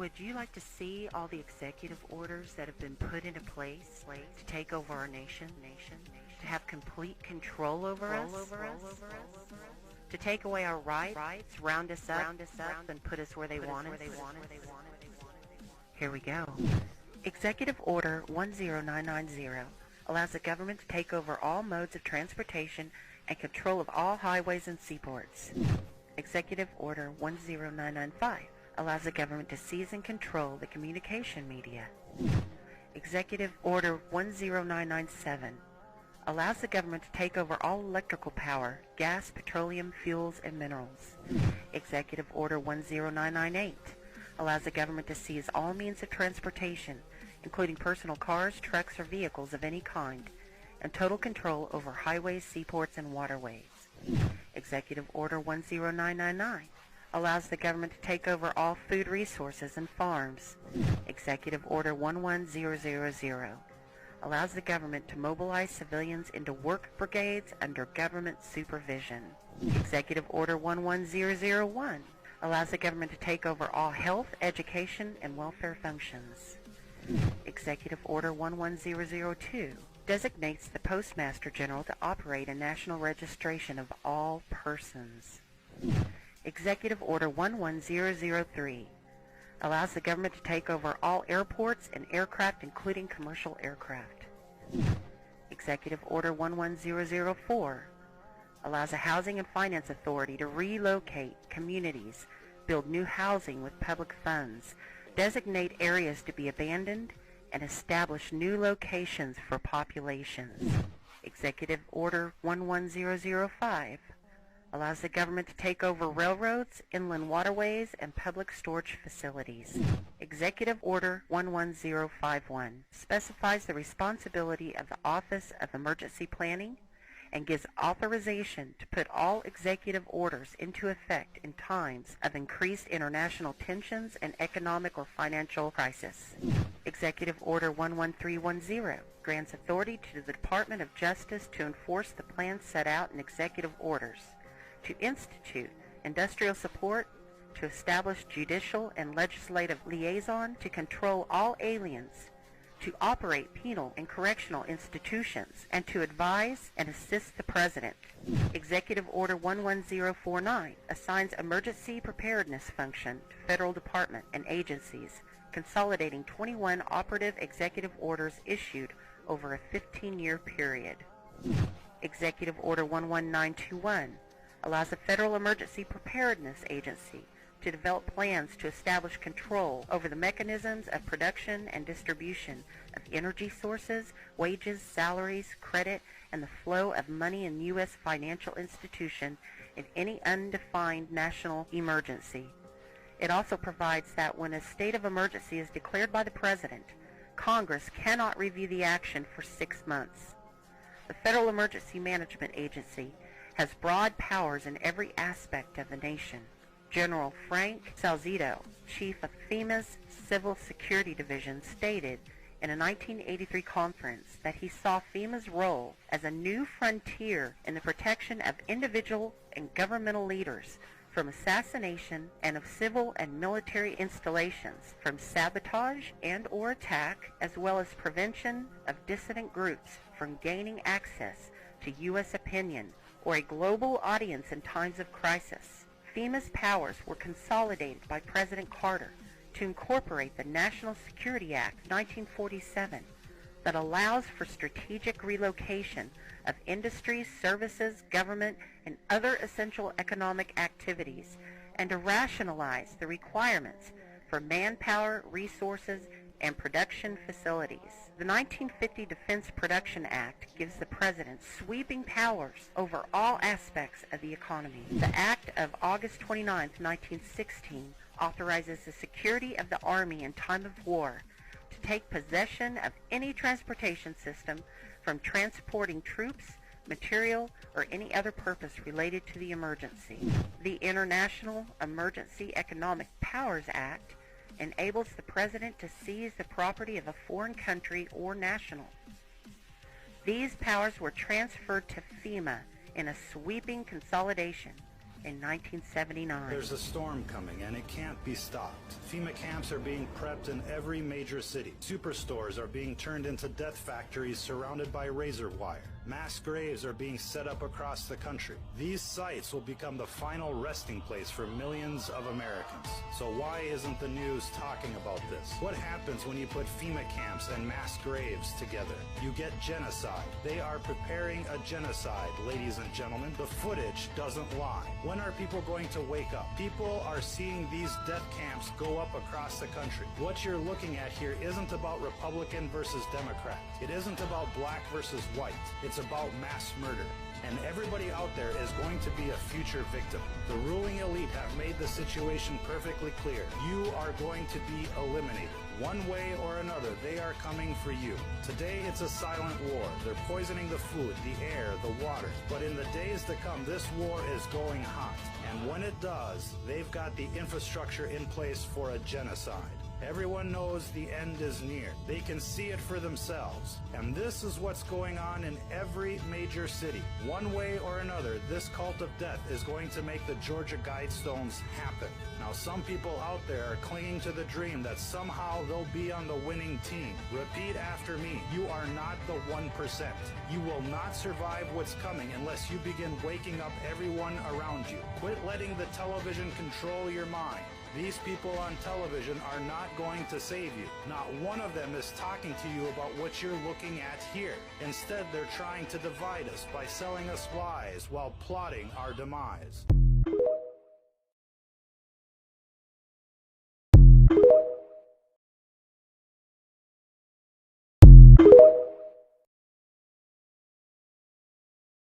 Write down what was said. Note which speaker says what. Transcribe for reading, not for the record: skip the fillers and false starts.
Speaker 1: Would you like to see all the executive orders that have been put into place to take over our nation, to have complete control over us, to take away our rights, round us up, and put us where they want us? Here we go. Executive Order 10990 allows the government to take over all modes of transportation and control of all highways and seaports. Executive Order 10995 allows the government to seize and control the communication media. Executive Order 10997 allows the government to take over all electrical power, gas, petroleum, fuels, and minerals. Executive Order 10998 allows the government to seize all means of transportation, including personal cars, trucks, or vehicles of any kind, and total control over highways, seaports, and waterways. Executive Order 10999 allows the government to take over all food resources and farms. Executive Order 11000 allows the government to mobilize civilians into work brigades under government supervision. Executive Order 11001 allows the government to take over all health, education, and welfare functions. Executive Order 11002 designates the Postmaster General to operate a national registration of all persons. Executive Order 11003 allows the government to take over all airports and aircraft, including commercial aircraft. Executive Order 11004 allows a Housing and Finance Authority to relocate communities, build new housing with public funds, designate areas to be abandoned, and establish new locations for populations. Executive Order 11005 allows the government to take over railroads, inland waterways, and public storage facilities. Executive Order 11051 specifies the responsibility of the Office of Emergency Planning and gives authorization to put all executive orders into effect in times of increased international tensions and economic or financial crisis. Executive Order 11310 grants authority to the Department of Justice to enforce the plans set out in executive orders, to institute industrial support, to establish judicial and legislative liaison, to control all aliens, to operate penal and correctional institutions, and to advise and assist the President. Executive Order 11049 assigns emergency preparedness function to federal department and agencies, consolidating 21 operative executive orders issued over a 15-year period. Executive Order 11921 allows the Federal Emergency Preparedness Agency to develop plans to establish control over the mechanisms of production and distribution of energy sources, wages, salaries, credit, and the flow of money in U.S. financial institution in any undefined national emergency. It also provides that when a state of emergency is declared by the President, Congress cannot review the action for 6 months. The Federal Emergency Management Agency has broad powers in every aspect of the nation. General Frank Salzito, chief of FEMA's Civil Security Division, stated in a 1983 conference that he saw FEMA's role as a new frontier in the protection of individual and governmental leaders from assassination and of civil and military installations, from sabotage and or attack, as well as prevention of dissident groups from gaining access to U.S. opinion or a global audience in times of crisis. FEMA's powers were consolidated by President Carter to incorporate the National Security Act of 1947 that allows for strategic relocation of industries, services, government, and other essential economic activities, and to rationalize the requirements for manpower, resources, and production facilities. The 1950 Defense Production Act gives the President sweeping powers over all aspects of the economy. The Act of August 29, 1916 authorizes the security of the Army in time of war to take possession of any transportation system from transporting troops, material, or any other purpose related to the emergency. The International Emergency Economic Powers Act enables the President to seize the property of a foreign country or national. These powers were transferred to FEMA in a sweeping consolidation in 1979.
Speaker 2: There's a storm coming and it can't be stopped. FEMA camps are being prepped in every major city. Superstores are being turned into death factories surrounded by razor wire. Mass graves are being set up across the country. These sites will become the final resting place for millions of Americans. So why isn't the news talking about this? What happens when you put FEMA camps and mass graves together? You get genocide. They are preparing a genocide, ladies and gentlemen. The footage doesn't lie. When are people going to wake up? People are seeing these death camps go up across the country. What you're looking at here isn't about Republican versus Democrat. It isn't about black versus white. It's about mass murder. And everybody out there is going to be a future victim. The ruling elite have made the situation perfectly clear. You are going to be eliminated. One way or another, they are coming for you. Today, it's a silent war. They're poisoning the food, the air, the water. But in the days to come, this war is going hot. And when it does, they've got the infrastructure in place for a genocide. Everyone knows the end is near. They can see it for themselves. And this is what's going on in every major city. One way or another, this cult of death is going to make the Georgia Guidestones happen. Now, some people out there are clinging to the dream that somehow they'll be on the winning team. Repeat after me. You are not the 1%. You will not survive what's coming unless you begin waking up everyone around you. Quit letting the television control your mind. These people on television are not going to save you. Not one of them is talking to you about what you're looking at here. Instead, they're trying to divide us by selling us lies while plotting our demise.